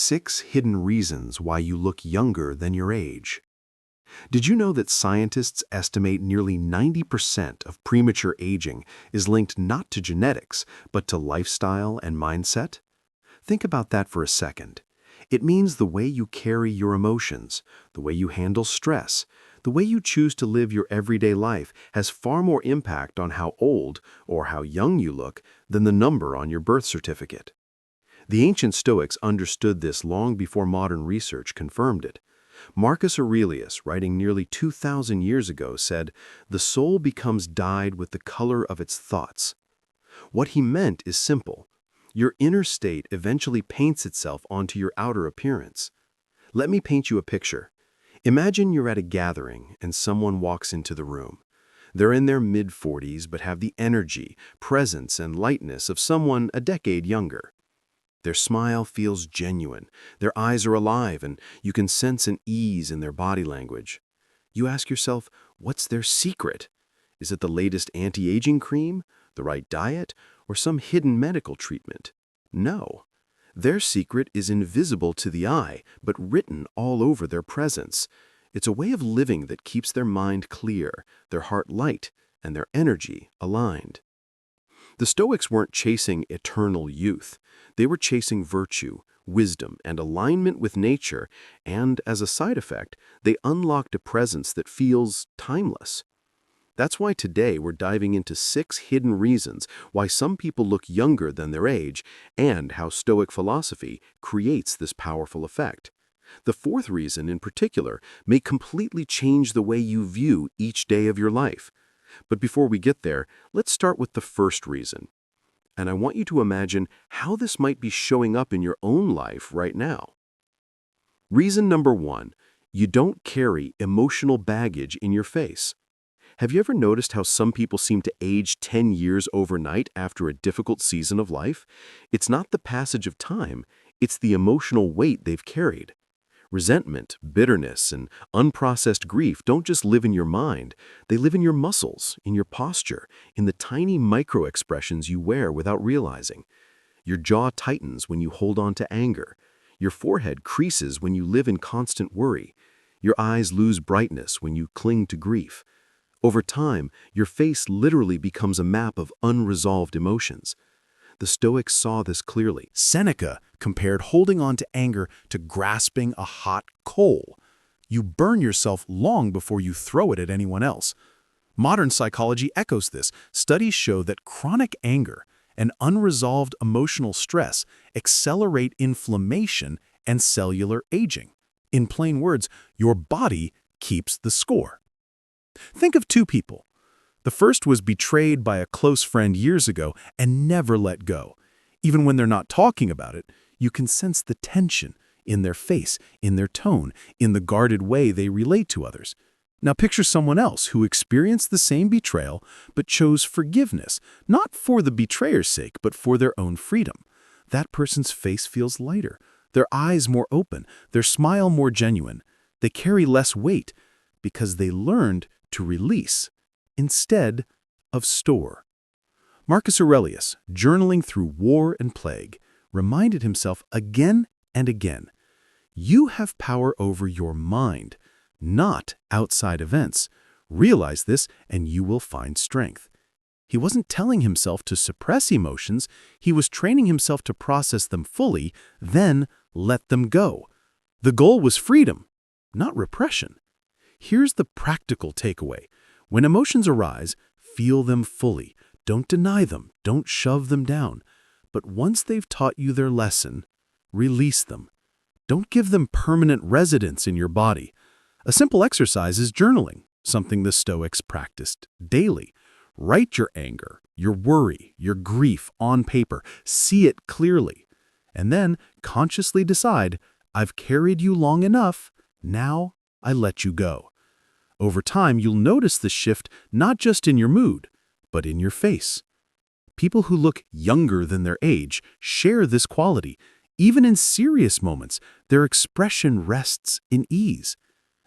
6 hidden reasons why you look younger than your age. Did you know that scientists estimate nearly 90% of premature aging is linked not to genetics, but to lifestyle and mindset? Think about that for a second. It means the way you carry your emotions, the way you handle stress, the way you choose to live your everyday life has far more impact on how old or how young you look than the number on your birth certificate. The ancient Stoics understood this long before modern research confirmed it. Marcus Aurelius, writing nearly 2,000 years ago, said, "The soul becomes dyed with the color of its thoughts." What he meant is simple. Your inner state eventually paints itself onto your outer appearance. Let me paint you a picture. Imagine you're at a gathering and someone walks into the room. They're in their mid-40s but have the energy, presence, and lightness of someone a decade younger. Their smile feels genuine, their eyes are alive, and you can sense an ease in their body language. You ask yourself, what's their secret? Is it the latest anti-aging cream, the right diet, or some hidden medical treatment? No. Their secret is invisible to the eye, but written all over their presence. It's a way of living that keeps their mind clear, their heart light, and their energy aligned. The Stoics weren't chasing eternal youth. They were chasing virtue, wisdom, and alignment with nature, and as a side effect, they unlocked a presence that feels timeless. That's why today we're diving into 6 hidden reasons why some people look younger than their age and how Stoic philosophy creates this powerful effect. The 4th reason in particular may completely change the way you view each day of your life. But before we get there, let's start with the 1st reason. And I want you to imagine how this might be showing up in your own life right now. Reason number 1, you don't carry emotional baggage in your face. Have you ever noticed how some people seem to age 10 years overnight after a difficult season of life? It's not the passage of time, it's the emotional weight they've carried. Resentment, bitterness, and unprocessed grief don't just live in your mind, they live in your muscles, in your posture, in the tiny micro-expressions you wear without realizing. Your jaw tightens when you hold on to anger. Your forehead creases when you live in constant worry. Your eyes lose brightness when you cling to grief. Over time, your face literally becomes a map of unresolved emotions. The Stoics saw this clearly. Seneca compared holding on to anger to grasping a hot coal. You burn yourself long before you throw it at anyone else. Modern psychology echoes this. Studies show that chronic anger and unresolved emotional stress accelerate inflammation and cellular aging. In plain words, your body keeps the score. Think of 2 people. The first was betrayed by a close friend years ago and never let go. Even when they're not talking about it, you can sense the tension in their face, in their tone, in the guarded way they relate to others. Now picture someone else who experienced the same betrayal but chose forgiveness, not for the betrayer's sake, but for their own freedom. That person's face feels lighter, their eyes more open, their smile more genuine. They carry less weight because they learned to release instead of store. Marcus Aurelius, journaling through war and plague, reminded himself again and again, you have power over your mind, not outside events. Realize this and you will find strength. He wasn't telling himself to suppress emotions, he was training himself to process them fully, then let them go. The goal was freedom, not repression. Here's the practical takeaway. When emotions arise, feel them fully. Don't deny them. Don't shove them down. But once they've taught you their lesson, release them. Don't give them permanent residence in your body. A simple exercise is journaling, something the Stoics practiced daily. Write your anger, your worry, your grief on paper. See it clearly. And then consciously decide, I've carried you long enough. Now I let you go. Over time, you'll notice the shift not just in your mood, but in your face. People who look younger than their age share this quality. Even in serious moments, their expression rests in ease.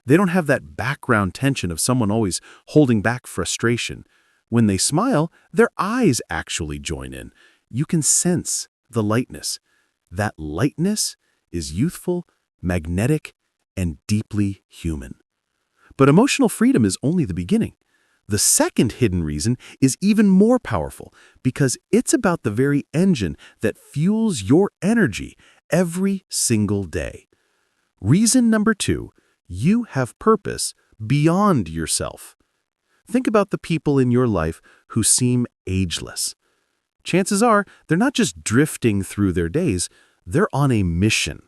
They don't have that background tension of someone always holding back frustration. When they smile, their eyes actually join in. You can sense the lightness. That lightness is youthful, magnetic, and deeply human. But emotional freedom is only the beginning. The second hidden reason is even more powerful because it's about the very engine that fuels your energy every single day. Reason number 2, you have purpose beyond yourself. Think about the people in your life who seem ageless. Chances are they're not just drifting through their days, they're on a mission.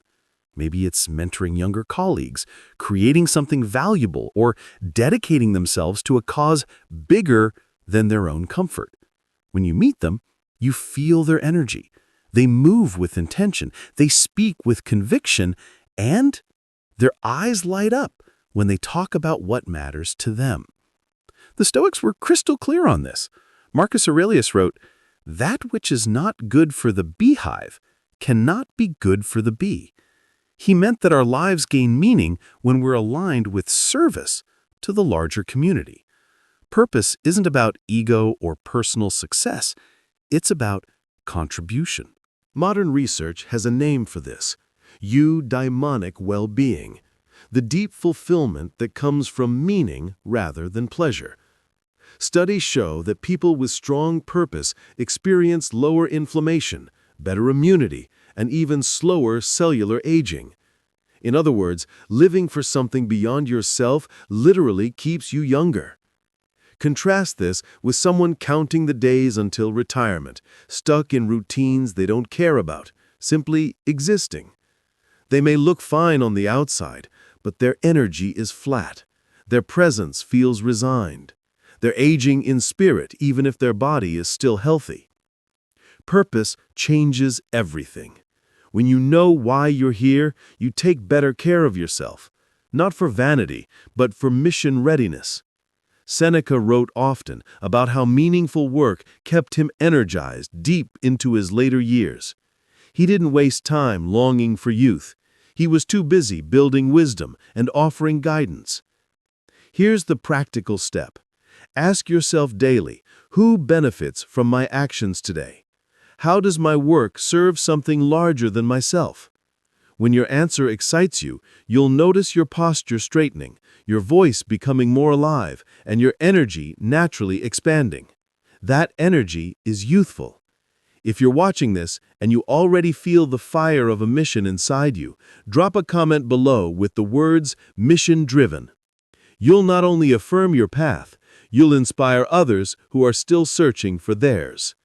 Maybe it's mentoring younger colleagues, creating something valuable, or dedicating themselves to a cause bigger than their own comfort. When you meet them, you feel their energy. They move with intention, they speak with conviction, and their eyes light up when they talk about what matters to them. The Stoics were crystal clear on this. Marcus Aurelius wrote, "That which is not good for the beehive cannot be good for the bee." He meant that our lives gain meaning when we're aligned with service to the larger community. Purpose isn't about ego or personal success. It's about contribution. Modern research has a name for this: eudaimonic well-being, the deep fulfillment that comes from meaning rather than pleasure. Studies show that people with strong purpose experience lower inflammation, better immunity, and even slower cellular aging. In other words, living for something beyond yourself literally keeps you younger. Contrast this with someone counting the days until retirement, stuck in routines they don't care about, simply existing. They may look fine on the outside, but their energy is flat. Their presence feels resigned. They're aging in spirit even if their body is still healthy. Purpose changes everything. When you know why you're here, you take better care of yourself, not for vanity, but for mission readiness. Seneca wrote often about how meaningful work kept him energized deep into his later years. He didn't waste time longing for youth. He was too busy building wisdom and offering guidance. Here's the practical step. Ask yourself daily, who benefits from my actions today? How does my work serve something larger than myself? When your answer excites you, you'll notice your posture straightening, your voice becoming more alive, and your energy naturally expanding. That energy is youthful. If you're watching this and you already feel the fire of a mission inside you, drop a comment below with the words "mission driven." You'll not only affirm your path, you'll inspire others who are still searching for theirs.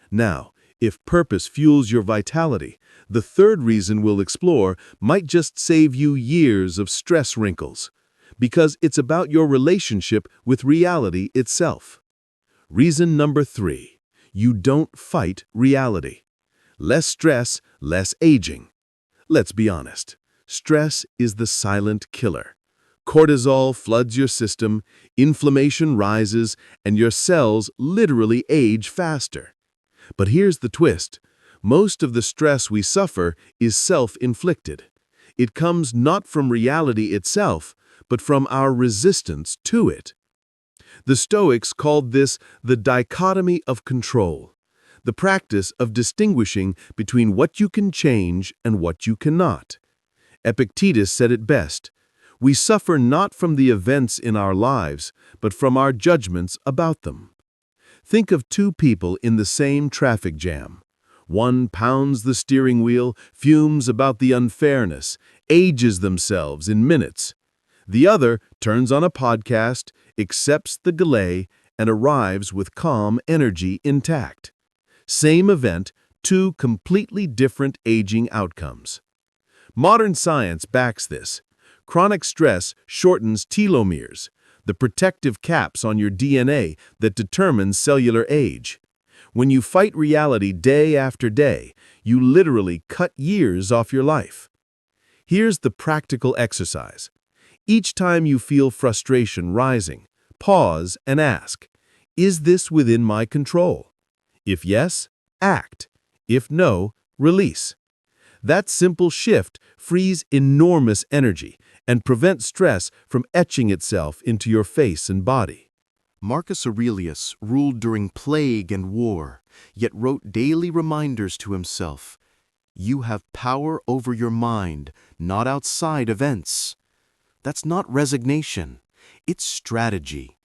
Now, if purpose fuels your vitality, the third reason we'll explore might just save you years of stress wrinkles, because it's about your relationship with reality itself. Reason number 3, you don't fight reality. Less stress, less aging. Let's be honest, stress is the silent killer. Cortisol floods your system, inflammation rises, and your cells literally age faster. But here's the twist. Most of the stress we suffer is self-inflicted. It comes not from reality itself, but from our resistance to it. The Stoics called this the dichotomy of control, the practice of distinguishing between what you can change and what you cannot. Epictetus said it best: "We suffer not from the events in our lives, but from our judgments about them." Think of two people in the same traffic jam. One pounds the steering wheel, fumes about the unfairness, ages themselves in minutes. The other turns on a podcast, accepts the delay, and arrives with calm energy intact. Same event, two completely different aging outcomes. Modern science backs this. Chronic stress shortens telomeres, the protective caps on your DNA that determine cellular age. When you fight reality day after day, you literally cut years off your life. Here's the practical exercise. Each time you feel frustration rising, pause and ask, is this within my control? If yes, act. If no, release. That simple shift frees enormous energy and prevents stress from etching itself into your face and body. Marcus Aurelius ruled during plague and war, yet wrote daily reminders to himself, You have power over your mind, not outside events. That's not resignation. It's strategy.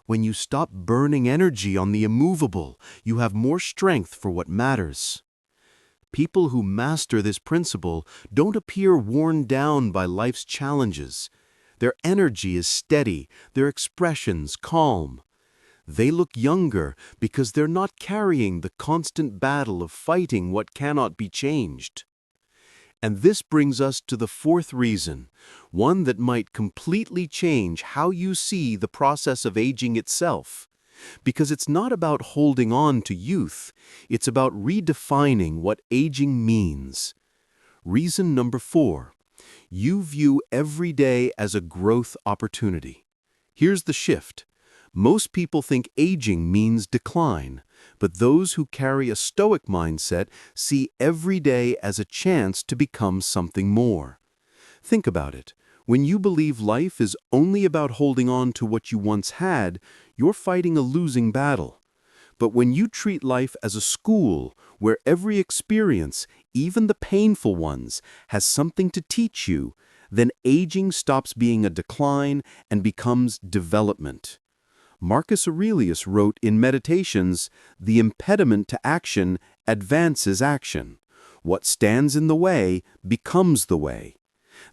When you stop burning energy on the immovable, you have more strength for what matters. People who master this principle don't appear worn down by life's challenges. Their energy is steady, their expressions calm. They look younger because they're not carrying the constant battle of fighting what cannot be changed. And this brings us to the fourth reason, one that might completely change how you see the process of aging itself. Because it's not about holding on to youth, it's about redefining what aging means. Reason number 4, you view every day as a growth opportunity. Here's the shift. Most people think aging means decline, but those who carry a Stoic mindset see every day as a chance to become something more. Think about it. When you believe life is only about holding on to what you once had, you're fighting a losing battle. But when you treat life as a school where every experience, even the painful ones, has something to teach you, then aging stops being a decline and becomes development. Marcus Aurelius wrote in Meditations, "The impediment to action advances action. What stands in the way becomes the way."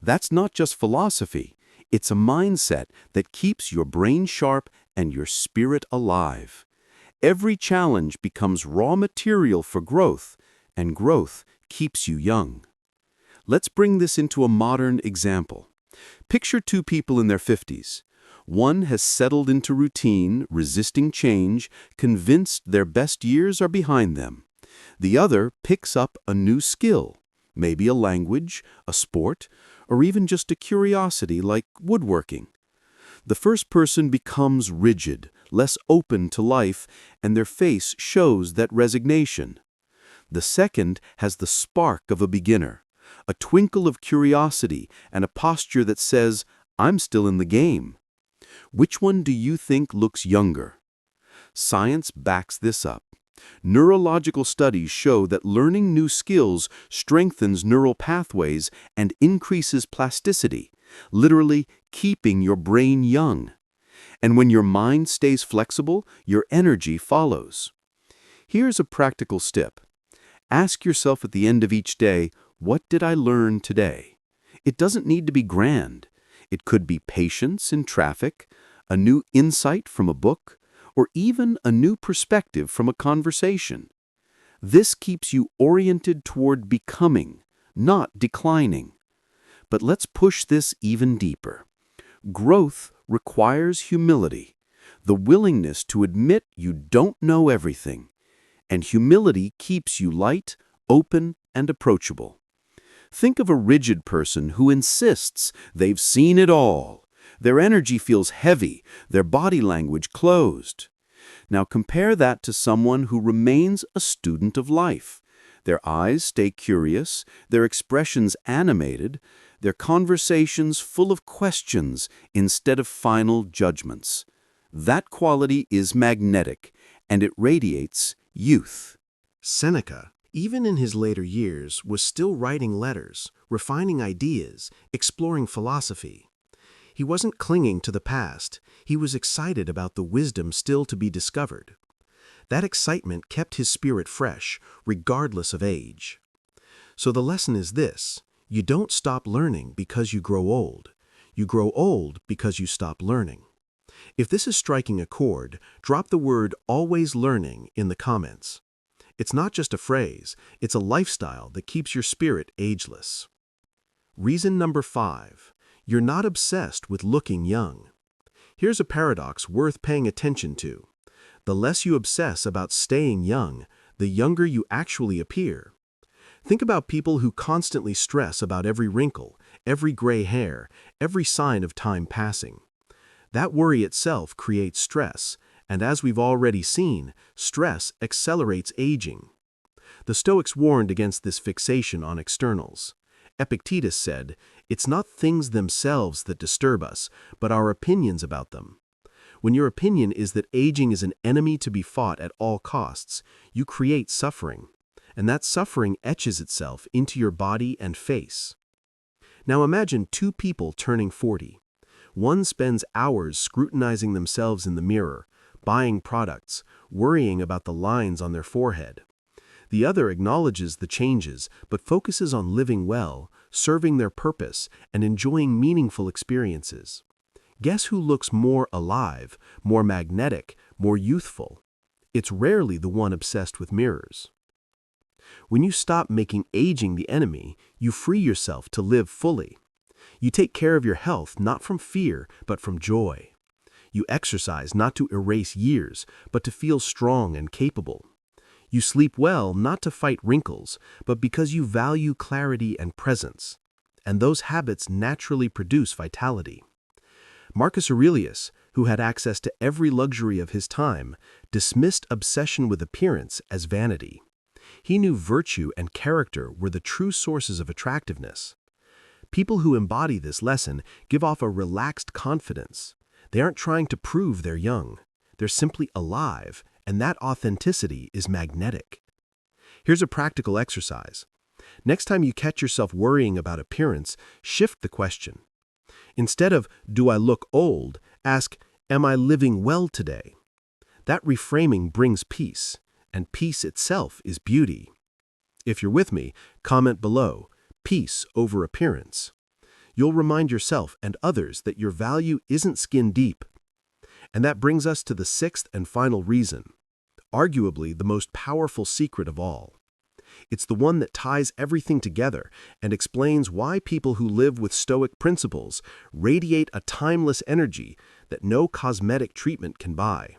That's not just philosophy, it's a mindset that keeps your brain sharp and your spirit alive. Every challenge becomes raw material for growth, and growth keeps you young. Let's bring this into a modern example. Picture two people in their 50s. One has settled into routine, resisting change, convinced their best years are behind them. The other picks up a new skill, maybe a language, a sport, or even just a curiosity like woodworking. The first person becomes rigid, less open to life, and their face shows that resignation. The second has the spark of a beginner, a twinkle of curiosity and a posture that says, "I'm still in the game." Which one do you think looks younger? Science backs this up. Neurological studies show that learning new skills strengthens neural pathways and increases plasticity, literally keeping your brain young. And when your mind stays flexible, your energy follows. Here's a practical step. Ask yourself at the end of each day, what did I learn today? It doesn't need to be grand. It could be patience in traffic, a new insight from a book, or even a new perspective from a conversation. This keeps you oriented toward becoming, not declining. But let's push this even deeper. Growth requires humility, the willingness to admit you don't know everything. And humility keeps you light, open, and approachable. Think of a rigid person who insists they've seen it all. Their energy feels heavy, their body language closed. Now compare that to someone who remains a student of life. Their eyes stay curious, their expressions animated, their conversations full of questions instead of final judgments. That quality is magnetic, and it radiates youth. Seneca, even in his later years, was still writing letters, refining ideas, exploring philosophy. He wasn't clinging to the past, he was excited about the wisdom still to be discovered. That excitement kept his spirit fresh, regardless of age. So the lesson is this: you don't stop learning because you grow old. You grow old because you stop learning. If this is striking a chord, drop the word "always learning" in the comments. It's not just a phrase, it's a lifestyle that keeps your spirit ageless. Reason number 5. You're not obsessed with looking young. Here's a paradox worth paying attention to. The less you obsess about staying young, the younger you actually appear. Think about people who constantly stress about every wrinkle, every gray hair, every sign of time passing. That worry itself creates stress, and as we've already seen, stress accelerates aging. The Stoics warned against this fixation on externals. Epictetus said, "It's not things themselves that disturb us, but our opinions about them." When your opinion is that aging is an enemy to be fought at all costs, you create suffering. and that suffering etches itself into your body and face. Now imagine two people turning 40. One spends hours scrutinizing themselves in the mirror, buying products, worrying about the lines on their forehead. The other acknowledges the changes, but focuses on living well, serving their purpose, and enjoying meaningful experiences. Guess who looks more alive, more magnetic, more youthful? It's rarely the one obsessed with mirrors. When you stop making aging the enemy, you free yourself to live fully. You take care of your health not from fear, but from joy. You exercise not to erase years, but to feel strong and capable. You sleep well not to fight wrinkles, but because you value clarity and presence. And those habits naturally produce vitality. Marcus Aurelius, who had access to every luxury of his time, dismissed obsession with appearance as vanity. He knew virtue and character were the true sources of attractiveness. People who embody this lesson give off a relaxed confidence. They aren't trying to prove they're young. They're simply alive, and that authenticity is magnetic. Here's a practical exercise. Next time you catch yourself worrying about appearance, shift the question. Instead of, "Do I look old?" ask, "Am I living well today?" That reframing brings peace, and peace itself is beauty. If you're with me, comment below, "Peace over appearance." You'll remind yourself and others that your value isn't skin deep. And that brings us to the sixth and final reason, arguably the most powerful secret of all. It's the one that ties everything together and explains why people who live with Stoic principles radiate a timeless energy that no cosmetic treatment can buy.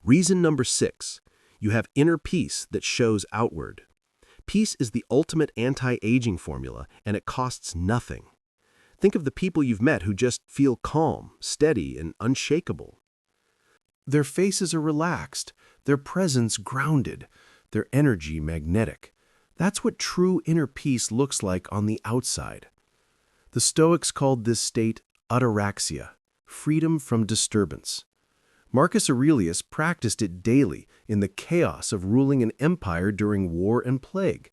Reason number 6, you have inner peace that shows outward. Peace is the ultimate anti-aging formula, and it costs nothing. Think of the people you've met who just feel calm, steady, and unshakable. Their faces are relaxed, their presence grounded, their energy magnetic. That's what true inner peace looks like on the outside. The Stoics called this state ataraxia, freedom from disturbance. Marcus Aurelius practiced it daily in the chaos of ruling an empire during war and plague.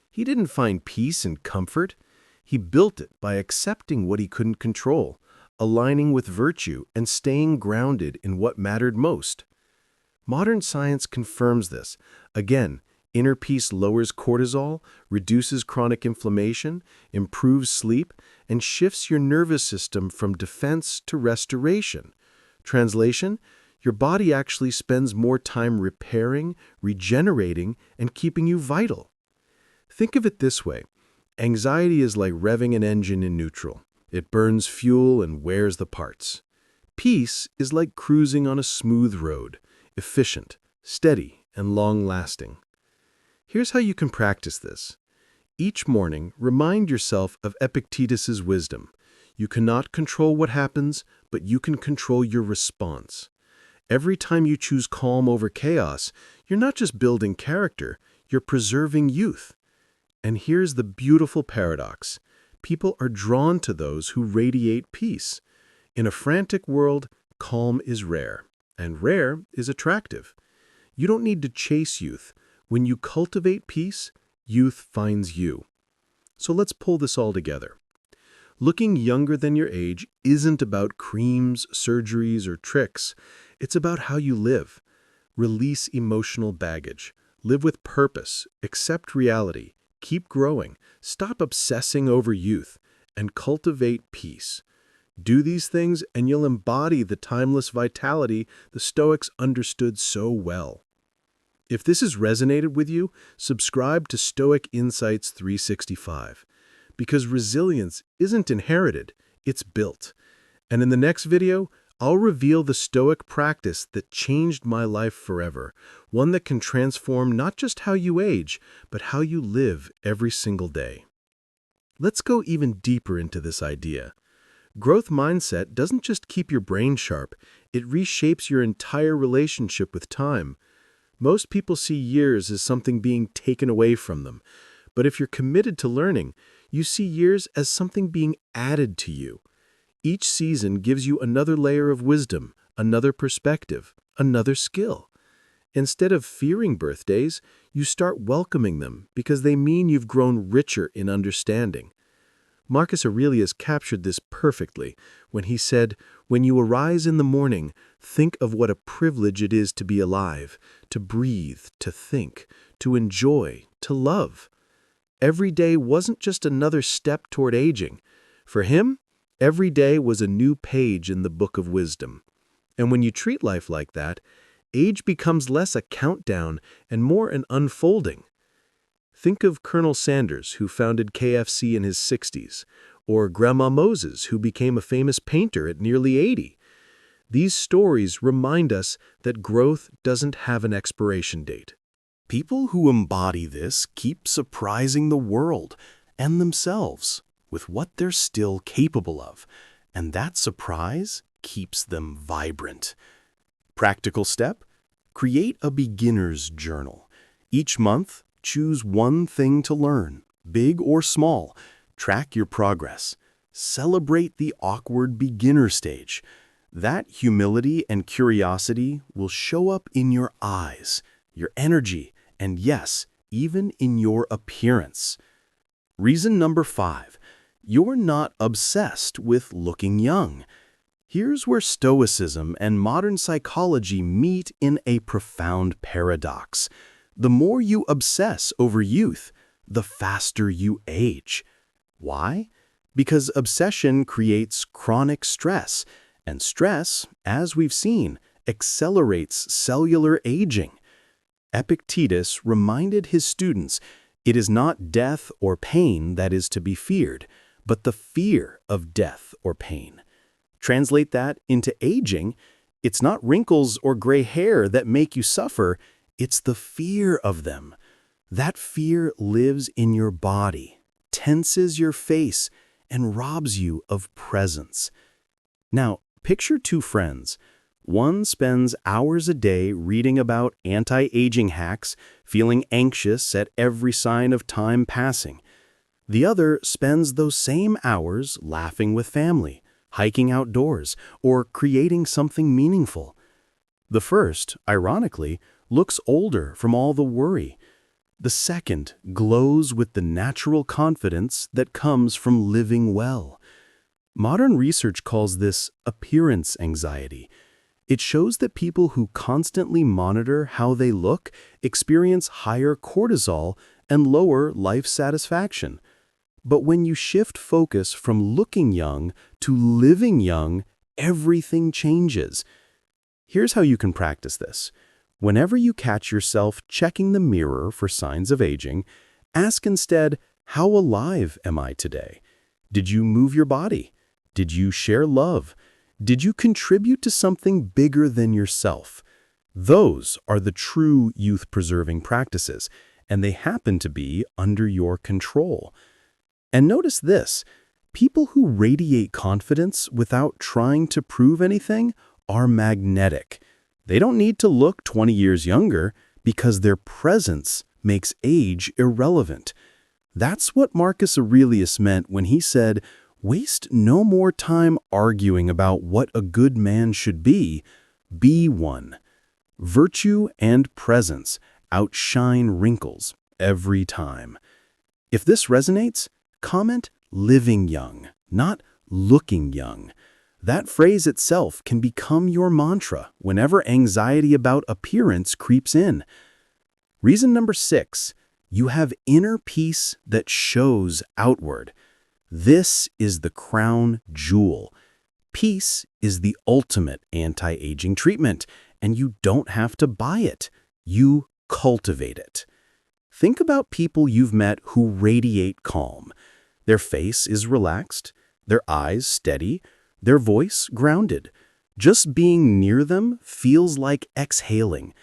He didn't find peace and comfort. He built it by accepting what he couldn't control, aligning with virtue, and staying grounded in what mattered most. Modern science confirms this. Again, inner peace lowers cortisol, reduces chronic inflammation, improves sleep, and shifts your nervous system from defense to restoration. Translation, your body actually spends more time repairing, regenerating, and keeping you vital. Think of it this way. Anxiety is like revving an engine in neutral. It burns fuel and wears the parts. Peace is like cruising on a smooth road, efficient, steady, and long-lasting. Here's how you can practice this. Each morning, remind yourself of Epictetus's wisdom. You cannot control what happens, but you can control your response. Every time you choose calm over chaos, you're not just building character, you're preserving youth. And here's the beautiful paradox. People are drawn to those who radiate peace. In a frantic world, calm is rare, and rare is attractive. You don't need to chase youth. When you cultivate peace, youth finds you. So let's pull this all together. Looking younger than your age isn't about creams, surgeries, or tricks. It's about how you live. Release emotional baggage. Live with purpose. Accept reality. Keep growing. Stop obsessing over youth. And cultivate peace. Do these things and you'll embody the timeless vitality the Stoics understood so well. If this has resonated with you, subscribe to Stoic Insights 365. Because resilience isn't inherited, it's built. And in the next video, I'll reveal the Stoic practice that changed my life forever, one that can transform not just how you age, but how you live every single day. Let's go even deeper into this idea. Growth mindset doesn't just keep your brain sharp, it reshapes your entire relationship with time. Most people see years as something being taken away from them, but if you're committed to learning, you see years as something being added to you. Each season gives you another layer of wisdom, another perspective, another skill. Instead of fearing birthdays, you start welcoming them because they mean you've grown richer in understanding. Marcus Aurelius captured this perfectly when he said, "When you arise in the morning, think of what a privilege it is to be alive, to breathe, to think, to enjoy, to love." Every day wasn't just another step toward aging. For him, every day was a new page in the book of wisdom. And when you treat life like that, age becomes less a countdown and more an unfolding. Think of Colonel Sanders, who founded KFC in his 60s, or Grandma Moses, who became a famous painter at nearly 80. These stories remind us that growth doesn't have an expiration date. People who embody this keep surprising the world and themselves with what they're still capable of, and that surprise keeps them vibrant. Practical step: create a beginner's journal. Each month, choose one thing to learn, big or small. Track your progress. Celebrate the awkward beginner stage. That humility and curiosity will show up in your eyes, your energy, and yes, even in your appearance. Reason number 5, you're not obsessed with looking young. Here's where Stoicism and modern psychology meet in a profound paradox. The more you obsess over youth, the faster you age. Why? Because obsession creates chronic stress, and stress, as we've seen, accelerates cellular aging. Epictetus reminded his students, it is not death or pain that is to be feared, but the fear of death or pain. Translate that into aging, it's not wrinkles or gray hair that make you suffer, it's the fear of them. That fear lives in your body, tenses your face, and robs you of presence. Now, picture two friends. One spends hours a day reading about anti-aging hacks, feeling anxious at every sign of time passing. The other spends those same hours laughing with family, hiking outdoors, or creating something meaningful. The first, ironically, looks older from all the worry. The second glows with the natural confidence that comes from living well. Modern research calls this appearance anxiety. It shows that people who constantly monitor how they look experience higher cortisol and lower life satisfaction. But when you shift focus from looking young to living young, everything changes. Here's how you can practice this. Whenever you catch yourself checking the mirror for signs of aging, ask instead, how alive am I today? Did you move your body? Did you share love? Did you contribute to something bigger than yourself? Those are the true youth-preserving practices, and they happen to be under your control. And notice this, people who radiate confidence without trying to prove anything are magnetic. They don't need to look 20 years younger because their presence makes age irrelevant. That's what Marcus Aurelius meant when he said, "Waste no more time arguing about what a good man should be one." Virtue and presence outshine wrinkles every time. If this resonates, comment living young, not looking young. That phrase itself can become your mantra whenever anxiety about appearance creeps in. Reason number 6, you have inner peace that shows outward. This is the crown jewel. Peace is the ultimate anti-aging treatment, and you don't have to buy it. You cultivate it. Think about people you've met who radiate calm. Their face is relaxed, their eyes steady, their voice grounded. Just being near them feels like exhaling.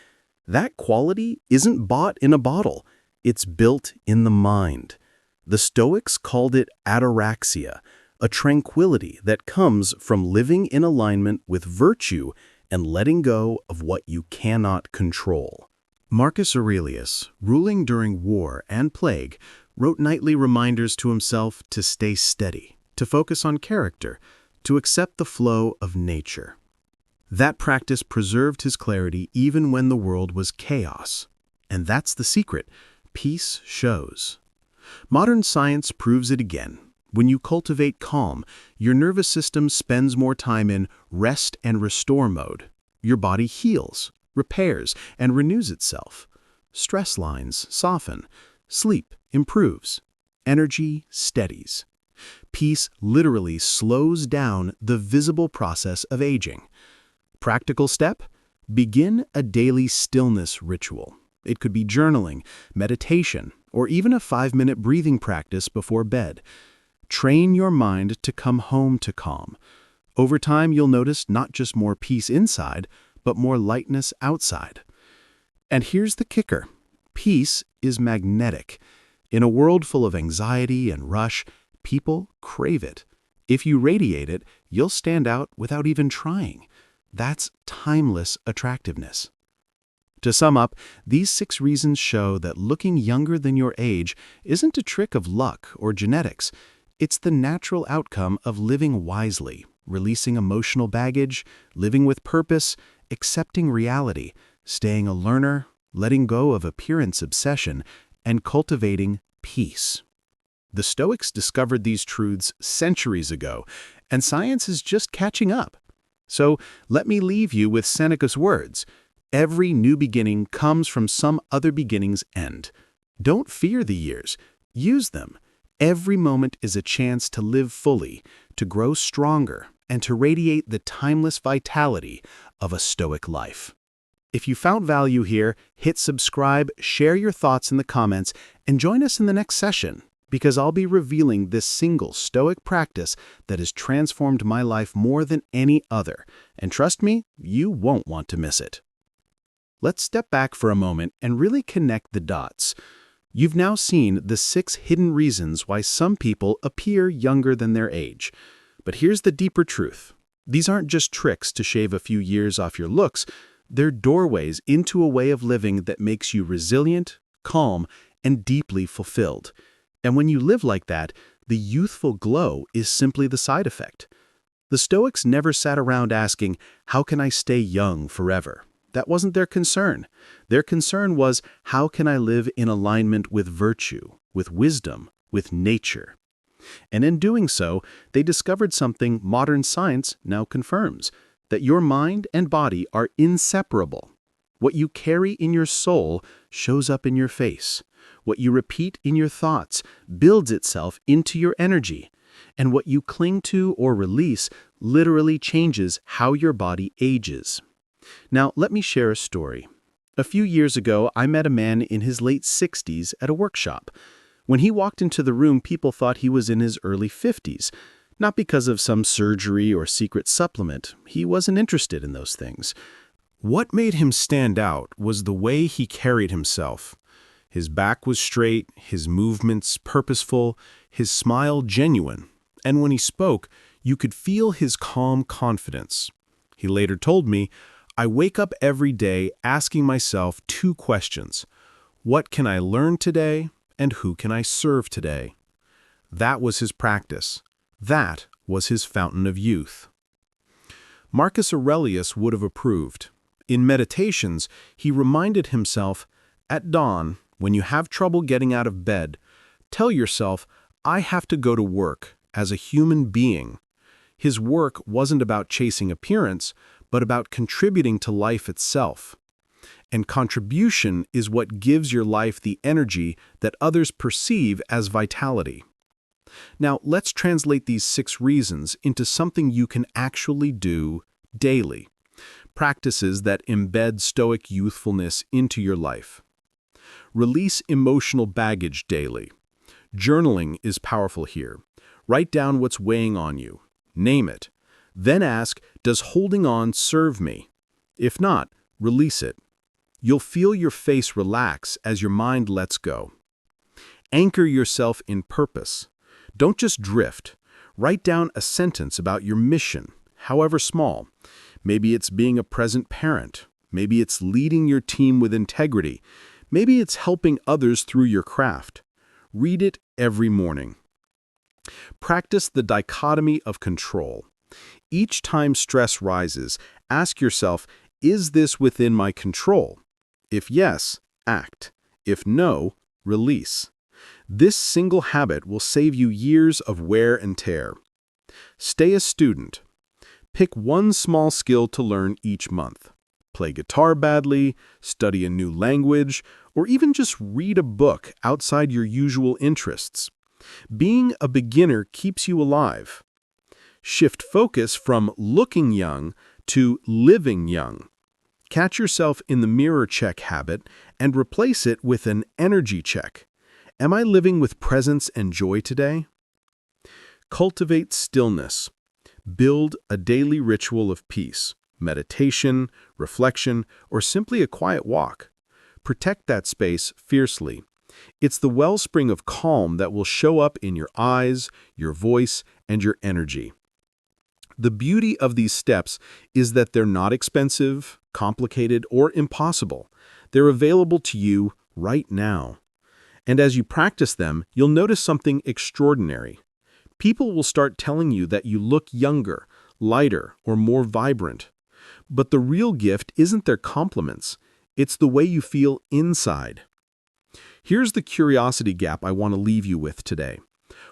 That quality isn't bought in a bottle. It's built in the mind. The Stoics called it ataraxia, a tranquility that comes from living in alignment with virtue and letting go of what you cannot control. Marcus Aurelius, ruling during war and plague, wrote nightly reminders to himself to stay steady, to focus on character, to accept the flow of nature. That practice preserved his clarity even when the world was chaos. And that's the secret. Peace shows. Modern science proves it again. When you cultivate calm, your nervous system spends more time in rest and restore mode. Your body heals, repairs, and renews itself. Stress lines soften. Sleep improves. Energy steadies. Peace literally slows down the visible process of aging. Practical step? Begin a daily stillness ritual. It could be journaling, meditation, or even a 5-minute breathing practice before bed. Train your mind to come home to calm. Over time, you'll notice not just more peace inside, but more lightness outside. And here's the kicker. Peace is magnetic. In a world full of anxiety and rush, people crave it. If you radiate it, you'll stand out without even trying. That's timeless attractiveness. To sum up, these 6 reasons show that looking younger than your age isn't a trick of luck or genetics. It's the natural outcome of living wisely, releasing emotional baggage, living with purpose, accepting reality, staying a learner, letting go of appearance obsession, and cultivating peace. The Stoics discovered these truths centuries ago, and science is just catching up. So let me leave you with Seneca's words. Every new beginning comes from some other beginning's end. Don't fear the years. Use them. Every moment is a chance to live fully, to grow stronger, and to radiate the timeless vitality of a Stoic life. If you found value here, hit subscribe, share your thoughts in the comments, and join us in the next session, because I'll be revealing this single Stoic practice that has transformed my life more than any other. And trust me, you won't want to miss it. Let's step back for a moment and really connect the dots. You've now seen the 6 hidden reasons why some people appear younger than their age. But here's the deeper truth. These aren't just tricks to shave a few years off your looks. They're doorways into a way of living that makes you resilient, calm, and deeply fulfilled. And when you live like that, the youthful glow is simply the side effect. The Stoics never sat around asking, how can I stay young forever? That wasn't their concern. Their concern was, how can I live in alignment with virtue, with wisdom, with nature? And in doing so, they discovered something modern science now confirms, that your mind and body are inseparable. What you carry in your soul shows up in your face. What you repeat in your thoughts builds itself into your energy. And what you cling to or release literally changes how your body ages. Now, let me share a story. A few years ago, I met a man in his late 60s at a workshop. When he walked into the room, people thought he was in his early 50s. Not because of some surgery or secret supplement. He wasn't interested in those things. What made him stand out was the way he carried himself. His back was straight, his movements purposeful, his smile genuine. And when he spoke, you could feel his calm confidence. He later told me, I wake up every day asking myself 2 questions. What can I learn today, and who can I serve today? That was his practice. That was his fountain of youth. Marcus Aurelius would have approved. In Meditations, he reminded himself, at dawn, when you have trouble getting out of bed, tell yourself, I have to go to work as a human being. His work wasn't about chasing appearance, but about contributing to life itself. And contribution is what gives your life the energy that others perceive as vitality. Now, let's translate these 6 reasons into something you can actually do daily. Practices that embed Stoic youthfulness into your life. Release emotional baggage daily. Journaling is powerful here. Write down what's weighing on you. Name it. Then ask, does holding on serve me? If not, release it. You'll feel your face relax as your mind lets go. Anchor yourself in purpose. Don't just drift. Write down a sentence about your mission, however small. Maybe it's being a present parent. Maybe it's leading your team with integrity. Maybe it's helping others through your craft. Read it every morning. Practice the dichotomy of control. Each time stress rises, ask yourself, is this within my control? If yes, act. If no, release. This single habit will save you years of wear and tear. Stay a student. Pick one small skill to learn each month. Play guitar badly, study a new language, or even just read a book outside your usual interests. Being a beginner keeps you alive. Shift focus from looking young to living young. Catch yourself in the mirror check habit and replace it with an energy check. Am I living with presence and joy today? Cultivate stillness. Build a daily ritual of peace, meditation, reflection, or simply a quiet walk. Protect that space fiercely. It's the wellspring of calm that will show up in your eyes, your voice, and your energy. The beauty of these steps is that they're not expensive, complicated, or impossible. They're available to you right now. And as you practice them, you'll notice something extraordinary. People will start telling you that you look younger, lighter, or more vibrant. But the real gift isn't their compliments. It's the way you feel inside. Here's the curiosity gap I want to leave you with today.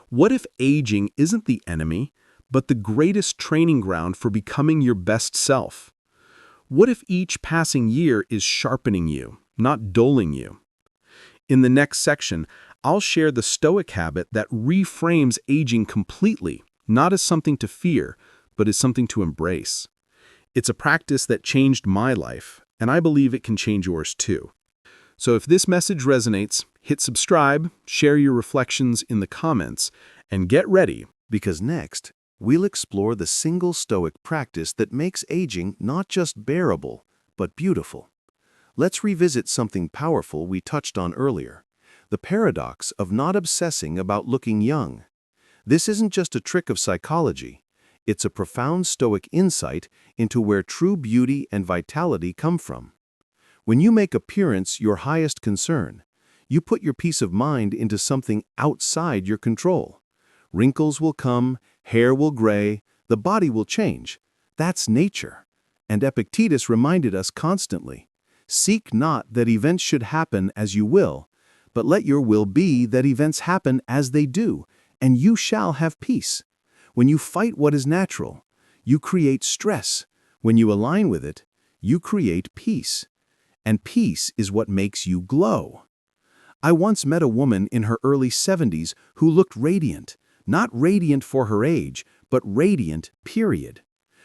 What if aging isn't the enemy, but the greatest training ground for becoming your best self? What if each passing year is sharpening you, not dulling you? In the next section, I'll share the Stoic habit that reframes aging completely, not as something to fear, but as something to embrace. It's a practice that changed my life, and I believe it can change yours too. So if this message resonates, hit subscribe, share your reflections in the comments, and get ready, Because next, we'll explore the single Stoic practice that makes aging not just bearable, but beautiful. Let's revisit something powerful we touched on earlier, the paradox of not obsessing about looking young. This isn't just a trick of psychology. It's a profound Stoic insight into where true beauty and vitality come from. When you make appearance your highest concern, you put your peace of mind into something outside your control. Wrinkles will come, hair will gray, the body will change. That's nature. And Epictetus reminded us constantly, seek not that events should happen as you will, but let your will be that events happen as they do, and you shall have peace. When you fight what is natural, you create stress. When you align with it, you create peace. And peace is what makes you glow. I once met a woman in her early 70s who looked radiant, not radiant for her age, but radiant, period.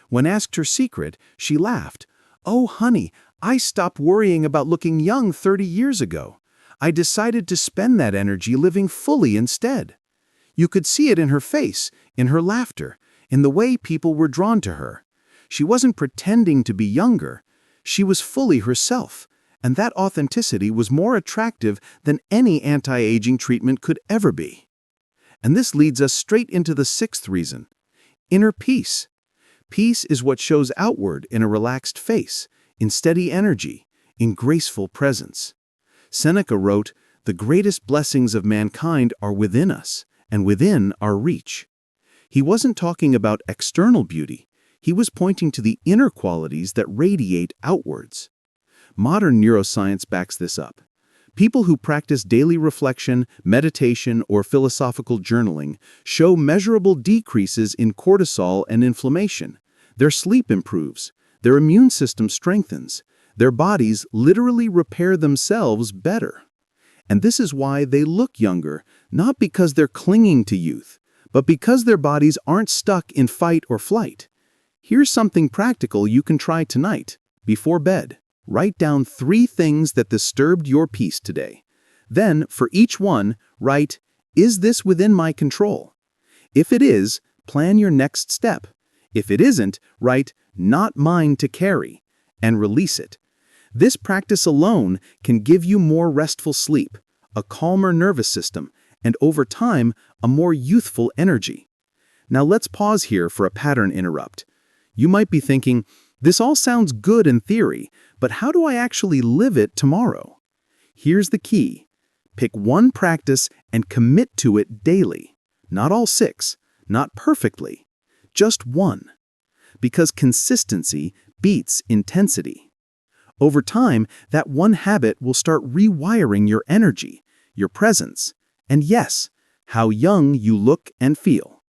When asked her secret, she laughed. "Oh, honey, I stopped worrying about looking young 30 years ago. I decided to spend that energy living fully instead." You could see it in her face, in her laughter, in the way people were drawn to her. She wasn't pretending to be younger. She was fully herself, and that authenticity was more attractive than any anti-aging treatment could ever be. And this leads us straight into the sixth reason: inner peace. Peace is what shows outward in a relaxed face, in steady energy, in graceful presence. Seneca wrote, "The greatest blessings of mankind are within us, and within our reach." He wasn't talking about external beauty. He was pointing to the inner qualities that radiate outwards. Modern neuroscience backs this up. People who practice daily reflection, meditation, or philosophical journaling show measurable decreases in cortisol and inflammation. Their sleep improves. Their immune system strengthens. Their bodies literally repair themselves better. And this is why they look younger, not because they're clinging to youth, but because their bodies aren't stuck in fight or flight. Here's something practical you can try tonight, before bed. Write down 3 things that disturbed your peace today. Then, for each one, write, "Is this within my control?" If it is, plan your next step. If it isn't, write, "Not mine to carry," and release it. This practice alone can give you more restful sleep, a calmer nervous system, and over time, a more youthful energy. Now let's pause here for a pattern interrupt. You might be thinking, this all sounds good in theory, but how do I actually live it tomorrow? Here's the key. Pick one practice and commit to it daily. Not all 6, not perfectly, just one. because consistency beats intensity. Over time, that one habit will start rewiring your energy, your presence, and yes, how young you look and feel.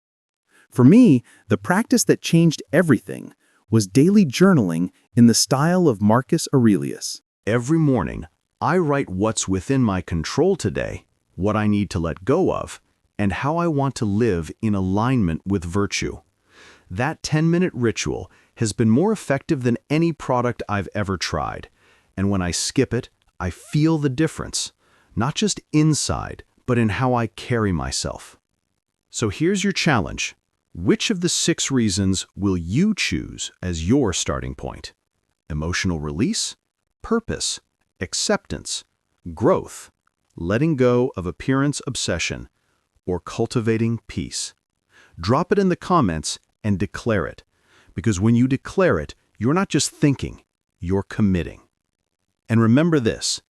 For me, the practice that changed everything was daily journaling in the style of Marcus Aurelius. Every morning, I write what's within my control today, what I need to let go of, and how I want to live in alignment with virtue. That 10-minute ritual has been more effective than any product I've ever tried. And when I skip it, I feel the difference, not just inside, but in how I carry myself. So here's your challenge. Which of the 6 reasons will you choose as your starting point? Emotional release, purpose, acceptance, growth, letting go of appearance obsession, or cultivating peace? Drop it in the comments and declare it. Because when you declare it, you're not just thinking, you're committing. And remember this,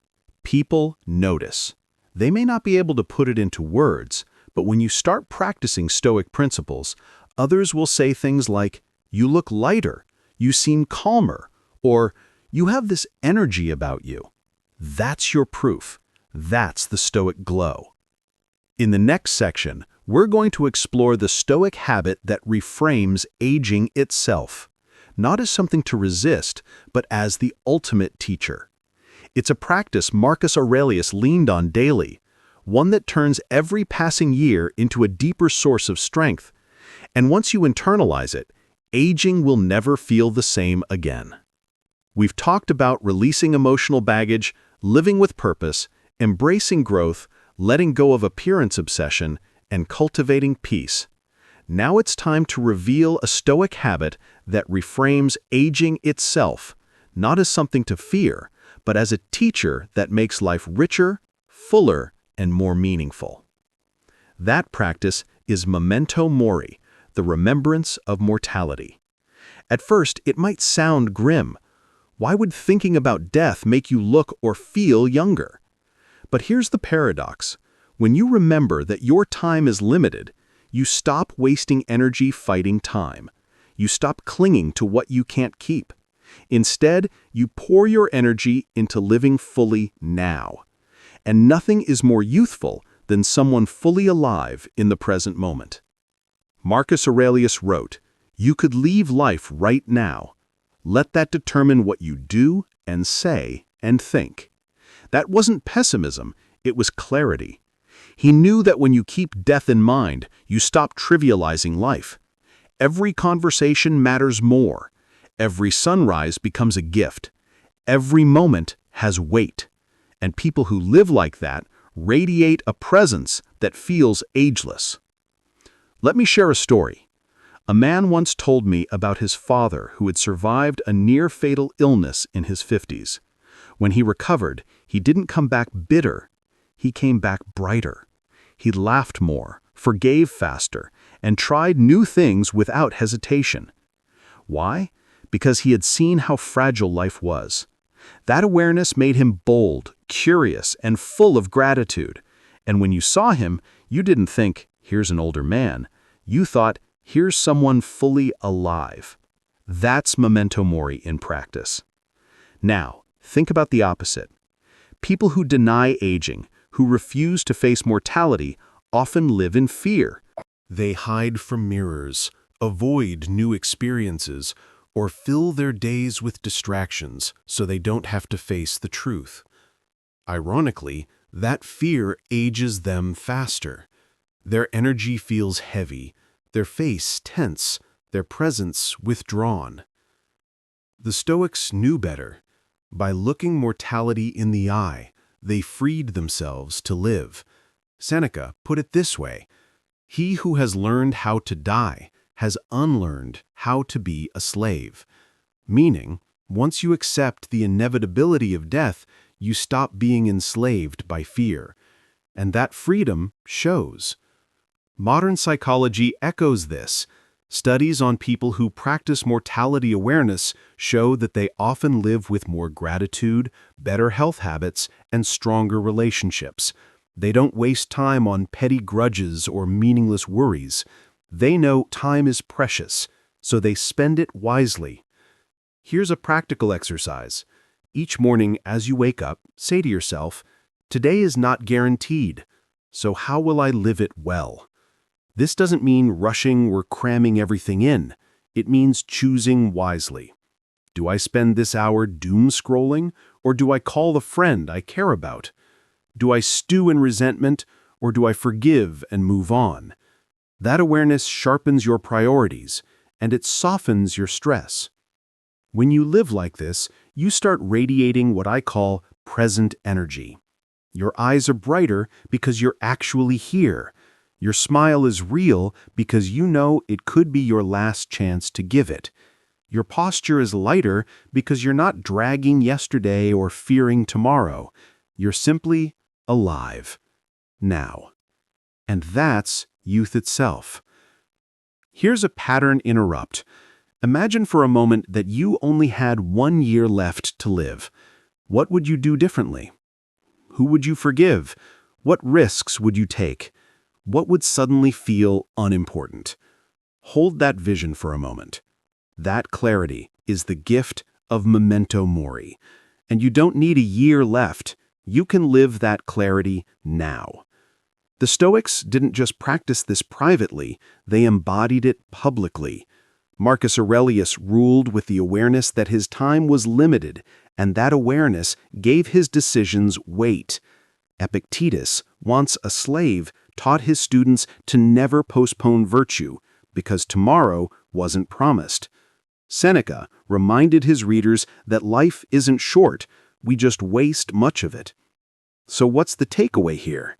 people notice. They may not be able to put it into words, but when you start practicing Stoic principles, others will say things like, "You look lighter," "You seem calmer," or "You have this energy about you." That's your proof. That's the Stoic glow. In the next section, we're going to explore the Stoic habit that reframes aging itself, not as something to resist, but as the ultimate teacher. It's a practice Marcus Aurelius leaned on daily, one that turns every passing year into a deeper source of strength. And once you internalize it, aging will never feel the same again. We've talked about releasing emotional baggage, living with purpose, embracing growth, letting go of appearance obsession, and cultivating peace. Now it's time to reveal a Stoic habit that reframes aging itself, not as something to fear, but as a teacher that makes life richer, fuller, and more meaningful. That practice is memento mori, the remembrance of mortality. At first, it might sound grim. Why would thinking about death make you look or feel younger? But here's the paradox. When you remember that your time is limited, you stop wasting energy fighting time. You stop clinging to what you can't keep. Instead, you pour your energy into living fully now. And nothing is more youthful than someone fully alive in the present moment. Marcus Aurelius wrote, "You could leave life right now. Let that determine what you do and say and think." That wasn't pessimism, it was clarity. He knew that when you keep death in mind, you stop trivializing life. Every conversation matters more. Every sunrise becomes a gift. Every moment has weight. And people who live like that radiate a presence that feels ageless. Let me share a story. A man once told me about his father who had survived a near-fatal illness in his 50s. When he recovered, he didn't come back bitter. He came back brighter. He laughed more, forgave faster, and tried new things without hesitation. Why? Because he had seen how fragile life was. That awareness made him bold, curious, and full of gratitude. And when you saw him, you didn't think, "Here's an older man." You thought, "Here's someone fully alive." That's memento mori in practice. Now, think about the opposite. People who deny aging, who refuse to face mortality, often live in fear. They hide from mirrors, avoid new experiences, or fill their days with distractions so they don't have to face the truth. Ironically, that fear ages them faster. Their energy feels heavy, their face tense, their presence withdrawn. The Stoics knew better. By looking mortality in the eye, they freed themselves to live. Seneca put it this way, "He who has learned how to die has unlearned how to be a slave." Meaning, once you accept the inevitability of death, you stop being enslaved by fear. And that freedom shows. Modern psychology echoes this. Studies on people who practice mortality awareness show that they often live with more gratitude, better health habits, and stronger relationships. They don't waste time on petty grudges or meaningless worries. They know time is precious, so they spend it wisely. Here's a practical exercise. Each morning as you wake up, say to yourself, "Today is not guaranteed, so how will I live it well?" This doesn't mean rushing or cramming everything in. It means choosing wisely. Do I spend this hour doom scrolling, or do I call the friend I care about? Do I stew in resentment, or do I forgive and move on? That awareness sharpens your priorities, and it softens your stress. When you live like this, you start radiating what I call present energy. Your eyes are brighter because you're actually here. Your smile is real because you know it could be your last chance to give it. Your posture is lighter because you're not dragging yesterday or fearing tomorrow. You're simply alive. Now. And that's youth itself. Here's a pattern interrupt. Imagine for a moment that you only had 1 year left to live. What would you do differently? Who would you forgive? What risks would you take? What would suddenly feel unimportant? Hold that vision for a moment. That clarity is the gift of memento mori. And you don't need a year left. You can live that clarity now. The Stoics didn't just practice this privately, they embodied it publicly. Marcus Aurelius ruled with the awareness that his time was limited, and that awareness gave his decisions weight. Epictetus, once a slave, taught his students to never postpone virtue, because tomorrow wasn't promised. Seneca reminded his readers that life isn't short, we just waste much of it. So what's the takeaway here?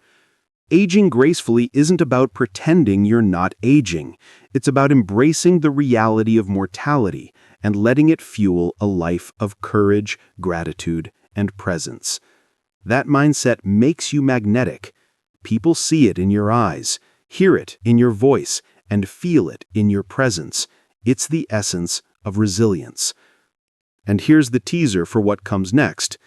Aging gracefully isn't about pretending you're not aging. It's about embracing the reality of mortality and letting it fuel a life of courage, gratitude, and presence. That mindset makes you magnetic. People see it in your eyes, hear it in your voice, and feel it in your presence. It's the essence of resilience. And here's the teaser for what comes next.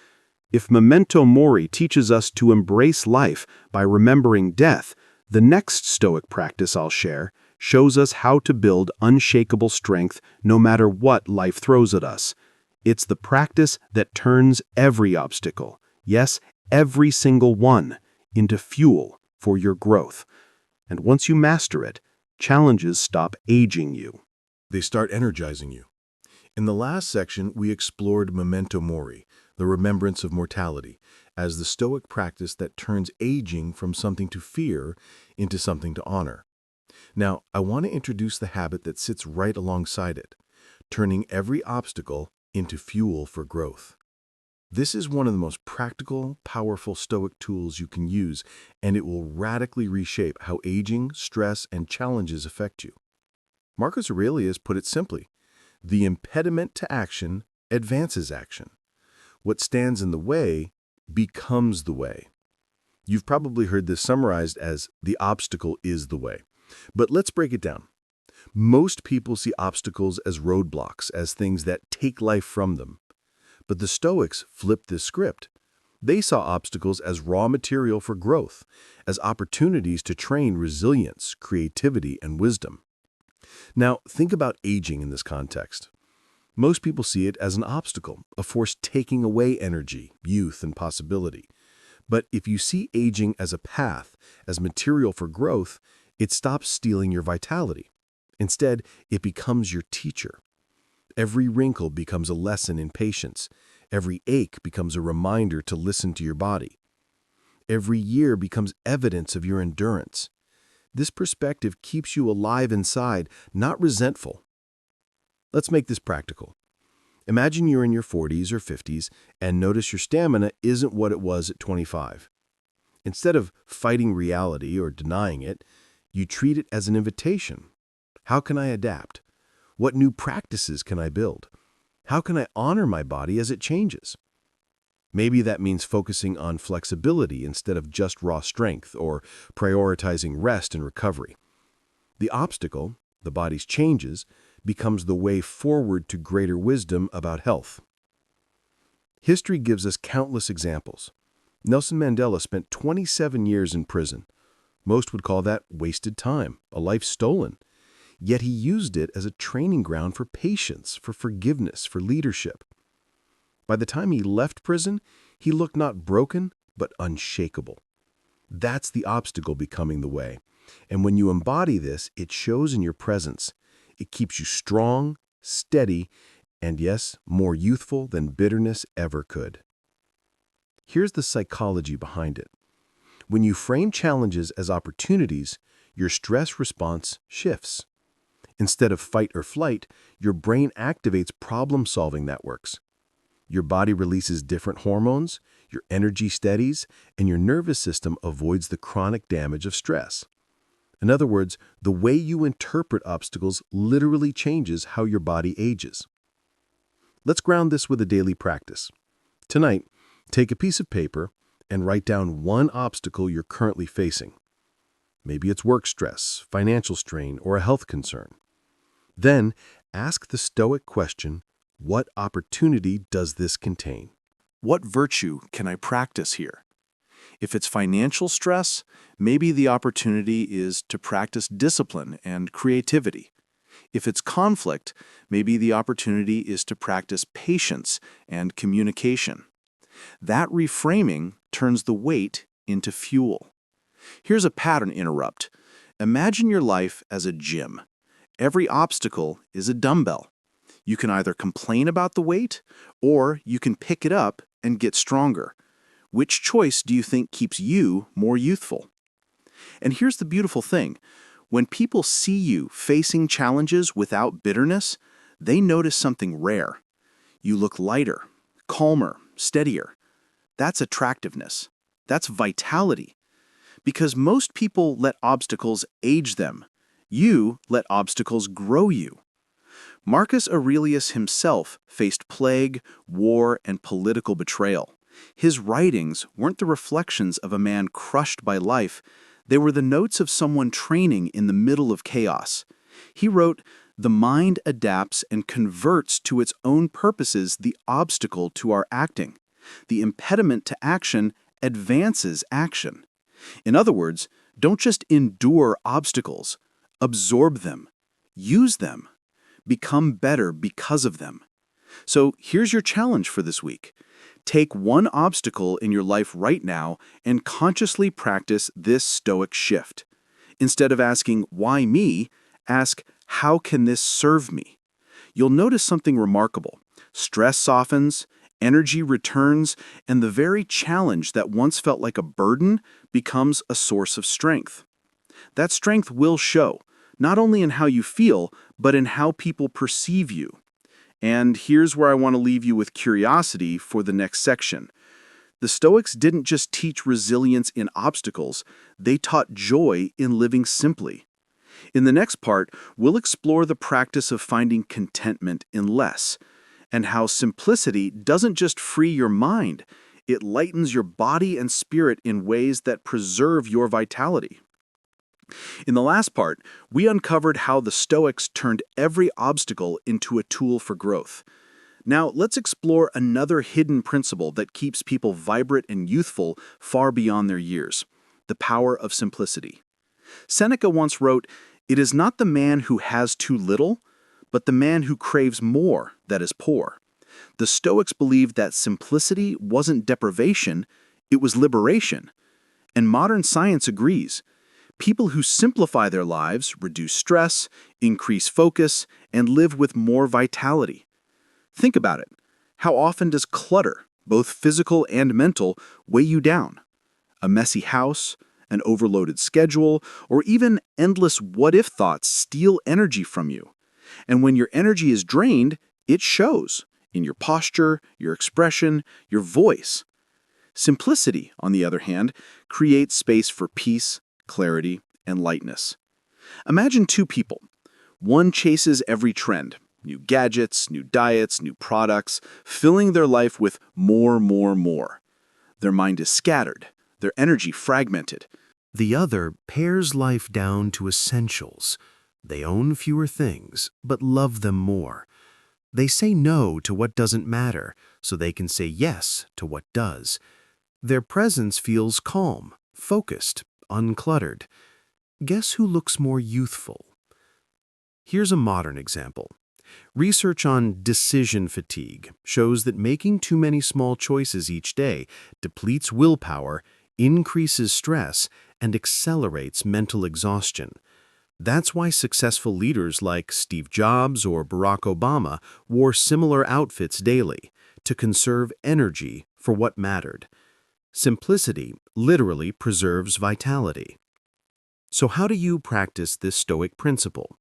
If memento mori teaches us to embrace life by remembering death, the next Stoic practice I'll share shows us how to build unshakable strength no matter what life throws at us. It's the practice that turns every obstacle, yes, every single one, into fuel for your growth. And once you master it, challenges stop aging you. They start energizing you. In the last section, we explored memento mori, the remembrance of mortality, as the Stoic practice that turns aging from something to fear into something to honor. Now, I want to introduce the habit that sits right alongside it, turning every obstacle into fuel for growth. This is one of the most practical, powerful Stoic tools you can use, and it will radically reshape how aging, stress, and challenges affect you. Marcus Aurelius put it simply, the impediment to action advances action. What stands in the way becomes the way. You've probably heard this summarized as the obstacle is the way. But let's break it down. Most people see obstacles as roadblocks, as things that take life from them. But the Stoics flipped this script. They saw obstacles as raw material for growth, as opportunities to train resilience, creativity, and wisdom. Now, think about aging in this context. Most people see it as an obstacle, a force taking away energy, youth, and possibility. But if you see aging as a path, as material for growth, it stops stealing your vitality. Instead, it becomes your teacher. Every wrinkle becomes a lesson in patience. Every ache becomes a reminder to listen to your body. Every year becomes evidence of your endurance. This perspective keeps you alive inside, not resentful. Let's make this practical. Imagine you're in your 40s or 50s and notice your stamina isn't what it was at 25. Instead of fighting reality or denying it, you treat it as an invitation. How can I adapt? What new practices can I build? How can I honor my body as it changes? Maybe that means focusing on flexibility instead of just raw strength, or prioritizing rest and recovery. The obstacle, the body's changes, becomes the way forward to greater wisdom about health. History gives us countless examples. Nelson Mandela spent 27 years in prison. Most would call that wasted time, a life stolen. Yet he used it as a training ground for patience, for forgiveness, for leadership. By the time he left prison, he looked not broken, but unshakable. That's the obstacle becoming the way. And when you embody this, it shows in your presence. It keeps you strong, steady, and yes, more youthful than bitterness ever could. Here's the psychology behind it. When you frame challenges as opportunities, your stress response shifts. Instead of fight or flight, your brain activates problem-solving networks. Your body releases different hormones, your energy steadies, and your nervous system avoids the chronic damage of stress. In other words, the way you interpret obstacles literally changes how your body ages. Let's ground this with a daily practice. Tonight, take a piece of paper and write down one obstacle you're currently facing. Maybe it's work stress, financial strain, or a health concern. Then, ask the Stoic question, what opportunity does this contain? What virtue can I practice here? If it's financial stress, maybe the opportunity is to practice discipline and creativity. If it's conflict, maybe the opportunity is to practice patience and communication. That reframing turns the weight into fuel. Here's a pattern interrupt. Imagine your life as a gym. Every obstacle is a dumbbell. You can either complain about the weight, or you can pick it up and get stronger. Which choice do you think keeps you more youthful? And here's the beautiful thing. When people see you facing challenges without bitterness, they notice something rare. You look lighter, calmer, steadier. That's attractiveness. That's vitality. Because most people let obstacles age them. You let obstacles grow you. Marcus Aurelius himself faced plague, war, and political betrayal. His writings weren't the reflections of a man crushed by life. They were the notes of someone training in the middle of chaos. He wrote, "The mind adapts and converts to its own purposes the obstacle to our acting. The impediment to action advances action." In other words, don't just endure obstacles. Absorb them. Use them. Become better because of them. So here's your challenge for this week. Take one obstacle in your life right now and consciously practice this Stoic shift. Instead of asking, "Why me?" ask, "How can this serve me?" You'll notice something remarkable. Stress softens, energy returns, and the very challenge that once felt like a burden becomes a source of strength. That strength will show, not only in how you feel, but in how people perceive you. And here's where I want to leave you with curiosity for the next section. The Stoics didn't just teach resilience in obstacles, they taught joy in living simply. In the next part, we'll explore the practice of finding contentment in less, and how simplicity doesn't just free your mind, it lightens your body and spirit in ways that preserve your vitality. In the last part, we uncovered how the Stoics turned every obstacle into a tool for growth. Now, let's explore another hidden principle that keeps people vibrant and youthful far beyond their years: the power of simplicity. Seneca once wrote, "It is not the man who has too little, but the man who craves more that is poor." The Stoics believed that simplicity wasn't deprivation, it was liberation. And modern science agrees. People who simplify their lives reduce stress, increase focus, and live with more vitality. Think about it. How often does clutter, both physical and mental, weigh you down? A messy house, an overloaded schedule, or even endless what-if thoughts steal energy from you. And when your energy is drained, it shows in your posture, your expression, your voice. Simplicity, on the other hand, creates space for peace, clarity, and lightness. Imagine two people. One chases every trend, new gadgets, new diets, new products, filling their life with more. Their mind is scattered, their energy fragmented. The other pares life down to essentials. They own fewer things, but love them more. They say no to what doesn't matter, so they can say yes to what does. Their presence feels calm, focused, uncluttered. Guess who looks more youthful? Here's a modern example. Research on decision fatigue shows that making too many small choices each day depletes willpower, increases stress, and accelerates mental exhaustion. That's why successful leaders like Steve Jobs or Barack Obama wore similar outfits daily to conserve energy for what mattered. Simplicity literally preserves vitality. So how do you practice this Stoic principle?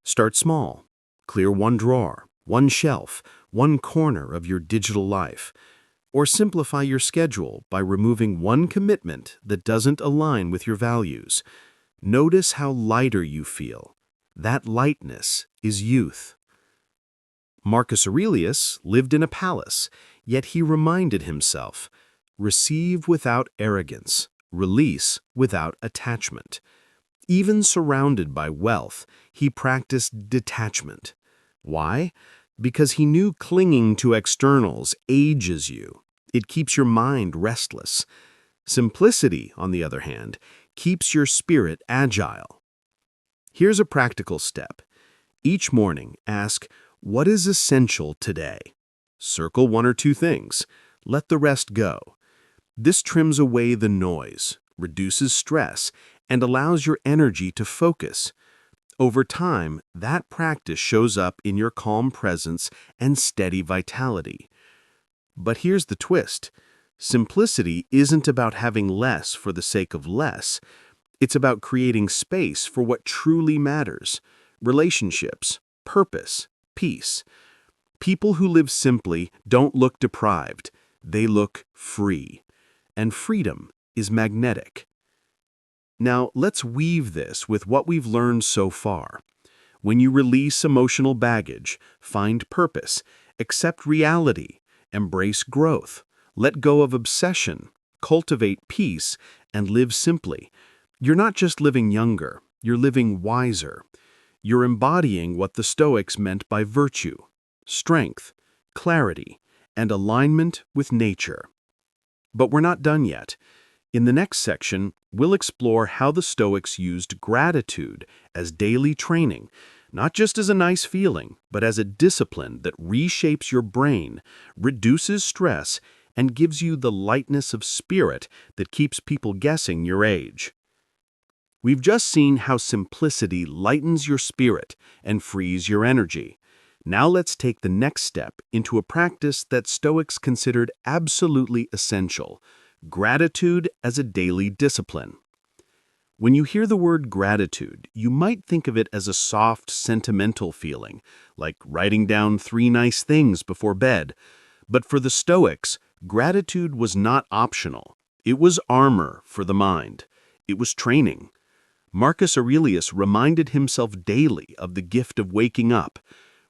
Start small. Clear one drawer, one shelf, one corner of your digital life. Or simplify your schedule by removing one commitment that doesn't align with your values. Notice how lighter you feel. That lightness is youth. Marcus Aurelius lived in a palace, yet he reminded himself, receive without arrogance, release without attachment. Even surrounded by wealth, he practiced detachment. Why? Because he knew clinging to externals ages you. It keeps your mind restless. Simplicity, on the other hand, keeps your spirit agile. Here's a practical step. Each morning, ask, what is essential today? Circle one or two things. Let the rest go. This trims away the noise, reduces stress, and allows your energy to focus. Over time, that practice shows up in your calm presence and steady vitality. But here's the twist. Simplicity isn't about having less for the sake of less. It's about creating space for what truly matters: relationships, purpose, peace. People who live simply don't look deprived. They look free. And freedom is magnetic. Now, let's weave this with what we've learned so far. When you release emotional baggage, find purpose, accept reality, embrace growth, let go of obsession, cultivate peace, and live simply, you're not just living younger, you're living wiser. You're embodying what the Stoics meant by virtue: strength, clarity, and alignment with nature. But we're not done yet. In the next section, we'll explore how the Stoics used gratitude as daily training, not just as a nice feeling, but as a discipline that reshapes your brain, reduces stress, and gives you the lightness of spirit that keeps people guessing your age. We've just seen how simplicity lightens your spirit and frees your energy. Now let's take the next step into a practice that Stoics considered absolutely essential: gratitude as a daily discipline. When you hear the word gratitude, you might think of it as a soft, sentimental feeling, like writing down 3 nice things before bed. But for the Stoics, gratitude was not optional. It was armor for the mind. It was training. Marcus Aurelius reminded himself daily of the gift of waking up.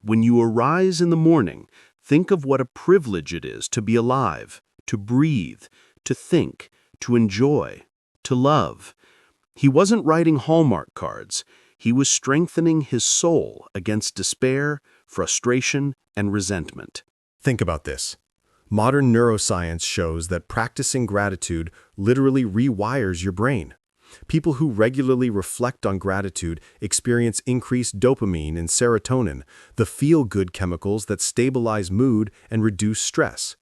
When you arise in the morning, think of what a privilege it is to be alive, to breathe, to think, to enjoy, to love. He wasn't writing Hallmark cards. He was strengthening his soul against despair, frustration, and resentment. Think about this. Modern neuroscience shows that practicing gratitude literally rewires your brain. People who regularly reflect on gratitude experience increased dopamine and serotonin, the feel-good chemicals that stabilize mood and reduce stress.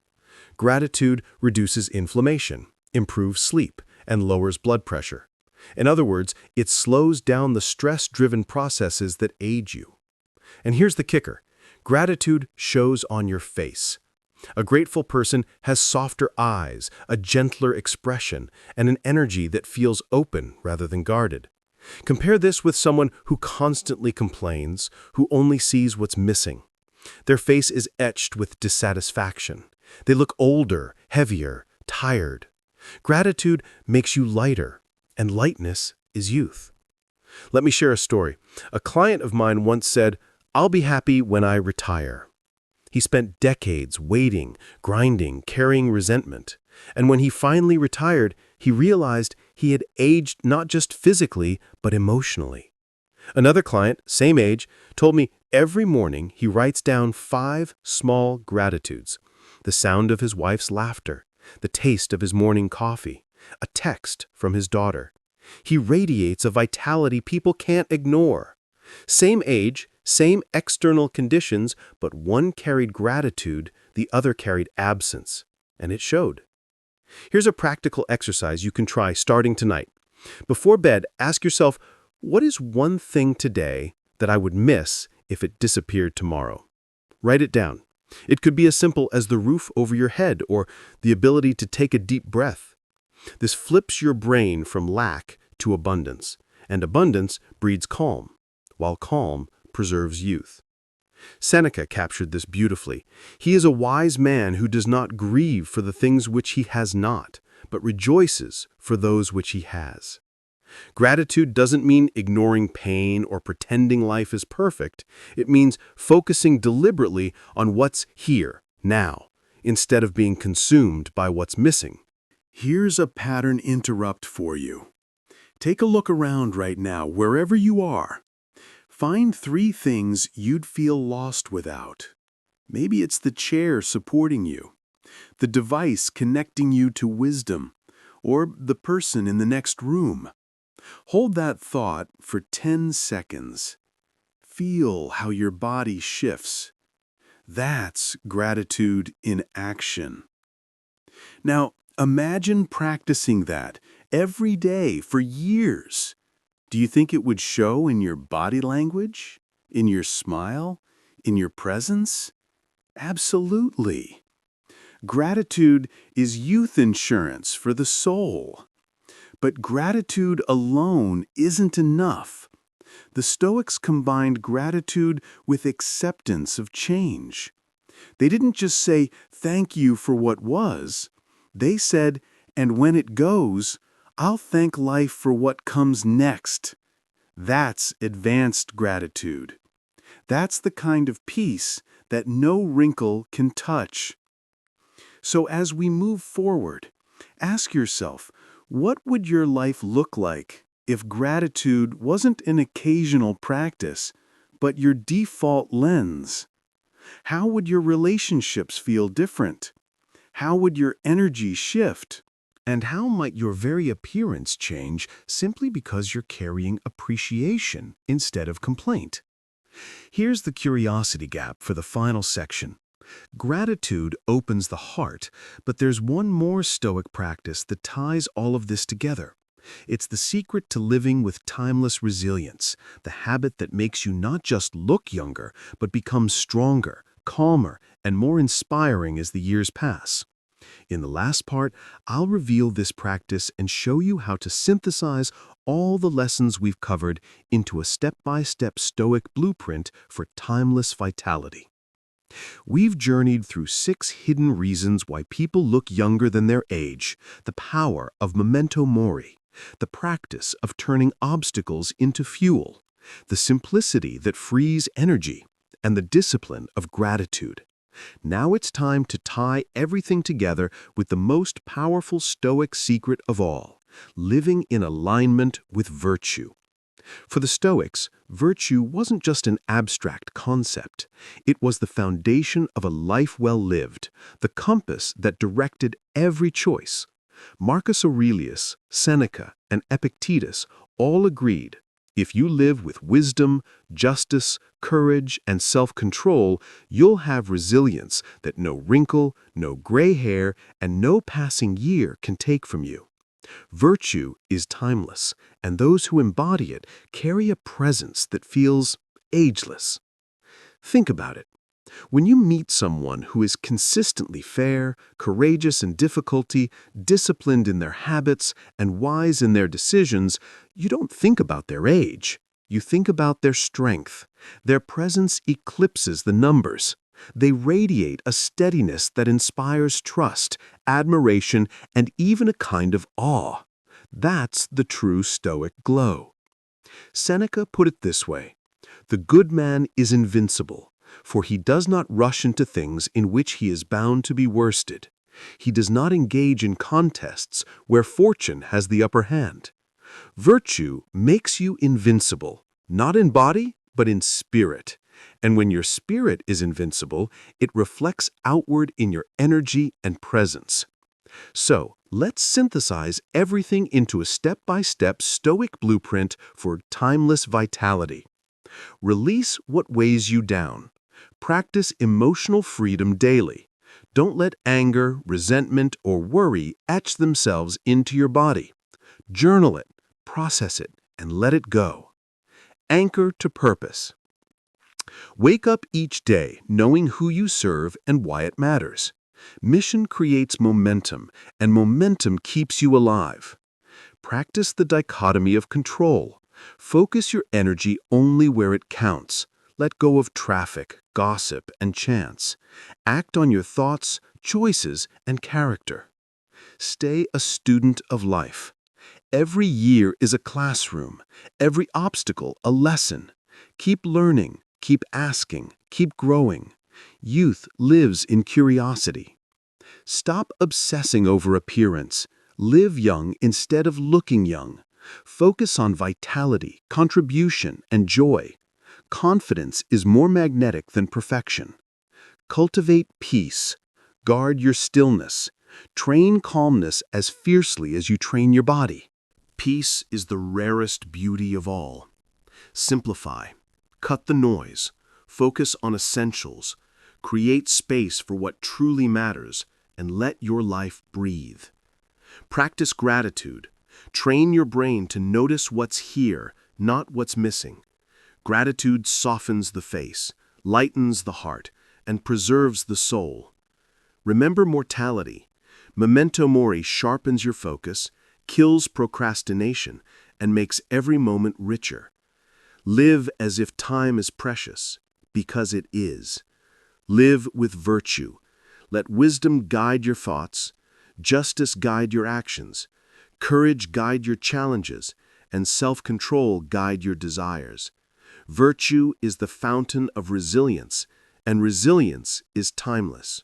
Gratitude reduces inflammation, improves sleep, and lowers blood pressure. In other words, it slows down the stress-driven processes that age you. And here's the kicker. Gratitude shows on your face. A grateful person has softer eyes, a gentler expression, and an energy that feels open rather than guarded. Compare this with someone who constantly complains, who only sees what's missing. Their face is etched with dissatisfaction. They look older, heavier, tired. Gratitude makes you lighter, and lightness is youth. Let me share a story. A client of mine once said, "I'll be happy when I retire." He spent decades waiting, grinding, carrying resentment. And when he finally retired, he realized he had aged not just physically, but emotionally. Another client, same age, told me every morning he writes down 5 small gratitudes: the sound of his wife's laughter, the taste of his morning coffee, a text from his daughter. He radiates a vitality people can't ignore. Same age, Same external conditions, but one carried gratitude, the other carried absence. And it showed. Here's a practical exercise you can try starting tonight. Before bed, ask yourself, what is one thing today that I would miss if it disappeared tomorrow? Write it down. It could be as simple as the roof over your head or the ability to take a deep breath. This flips your brain from lack to abundance, and abundance breeds calm, while calm preserves youth. Seneca captured this beautifully. He is a wise man who does not grieve for the things which he has not, but rejoices for those which he has. Gratitude doesn't mean ignoring pain or pretending life is perfect. It means focusing deliberately on what's here, now, instead of being consumed by what's missing. Here's a pattern interrupt for you. Take a look around right now, wherever you are. Find 3 things you'd feel lost without. Maybe it's the chair supporting you, the device connecting you to wisdom, or the person in the next room. Hold that thought for 10 seconds. Feel how your body shifts. That's gratitude in action. Now, imagine practicing that every day for years. Do you think it would show in your body language, in your smile, in your presence? Absolutely. Gratitude is youth insurance for the soul. But gratitude alone isn't enough. The Stoics combined gratitude with acceptance of change. They didn't just say, "Thank you for what was." They said, "And when it goes, I'll thank life for what comes next." That's advanced gratitude. That's the kind of peace that no wrinkle can touch. So as we move forward, ask yourself, what would your life look like if gratitude wasn't an occasional practice, but your default lens? How would your relationships feel different? How would your energy shift? And how might your very appearance change simply because you're carrying appreciation instead of complaint? Here's the curiosity gap for the final section. Gratitude opens the heart, but there's one more Stoic practice that ties all of this together. It's the secret to living with timeless resilience, the habit that makes you not just look younger, but become stronger, calmer, and more inspiring as the years pass. In the last part, I'll reveal this practice and show you how to synthesize all the lessons we've covered into a step-by-step Stoic blueprint for timeless vitality. We've journeyed through 6 hidden reasons why people look younger than their age, the power of memento mori, the practice of turning obstacles into fuel, the simplicity that frees energy, and the discipline of gratitude. Now it's time to tie everything together with the most powerful Stoic secret of all, living in alignment with virtue. For the Stoics, virtue wasn't just an abstract concept. It was the foundation of a life well lived, the compass that directed every choice. Marcus Aurelius, Seneca, and Epictetus all agreed, if you live with wisdom, justice, courage, and self-control, you'll have resilience that no wrinkle, no gray hair, and no passing year can take from you. Virtue is timeless, and those who embody it carry a presence that feels ageless. Think about it. When you meet someone who is consistently fair, courageous in difficulty, disciplined in their habits, and wise in their decisions, you don't think about their age. You think about their strength. Their presence eclipses the numbers. They radiate a steadiness that inspires trust, admiration, and even a kind of awe. That's the true Stoic glow. Seneca put it this way, "The good man is invincible, for he does not rush into things in which he is bound to be worsted. He does not engage in contests where fortune has the upper hand." Virtue makes you invincible, not in body, but in spirit. And when your spirit is invincible, it reflects outward in your energy and presence. So, let's synthesize everything into a step-by-step Stoic blueprint for timeless vitality. Release what weighs you down. Practice emotional freedom daily. Don't let anger, resentment, or worry etch themselves into your body. Journal it, process it, and let it go. Anchor to purpose. Wake up each day knowing who you serve and why it matters. Mission creates momentum, and momentum keeps you alive. Practice the dichotomy of control. Focus your energy only where it counts. Let go of traffic, gossip, and chance. Act on your thoughts, choices, and character. Stay a student of life. Every year is a classroom, every obstacle a lesson. Keep learning, keep asking, keep growing. Youth lives in curiosity. Stop obsessing over appearance. Live young instead of looking young. Focus on vitality, contribution, and joy. Confidence is more magnetic than perfection. Cultivate peace. Guard your stillness. Train calmness as fiercely as you train your body. Peace is the rarest beauty of all. Simplify. Cut the noise. Focus on essentials. Create space for what truly matters, and let your life breathe. Practice gratitude. Train your brain to notice what's here, not what's missing. Gratitude softens the face, lightens the heart, and preserves the soul. Remember mortality. Memento mori sharpens your focus, kills procrastination, and makes every moment richer. Live as if time is precious, because it is. Live with virtue. Let wisdom guide your thoughts, justice guide your actions, courage guide your challenges, and self-control guide your desires. Virtue is the fountain of resilience, and resilience is timeless.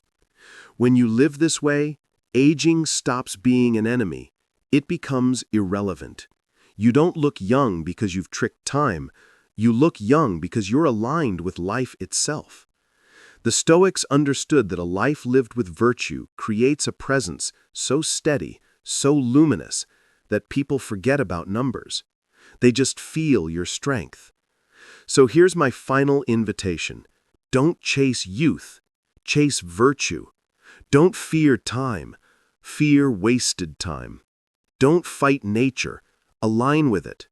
When you live this way, aging stops being an enemy. It becomes irrelevant. You don't look young because you've tricked time. You look young because you're aligned with life itself. The Stoics understood that a life lived with virtue creates a presence so steady, so luminous, that people forget about numbers. They just feel your strength. So here's my final invitation. Don't chase youth. Chase virtue. Don't fear time. Fear wasted time. Don't fight nature. Align with it.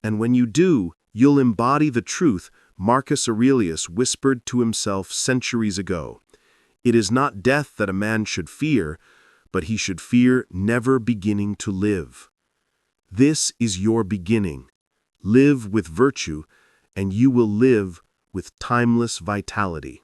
And when you do, you'll embody the truth Marcus Aurelius whispered to himself centuries ago. It is not death that a man should fear, but he should fear never beginning to live. This is your beginning. Live with virtue, and you will live with timeless vitality.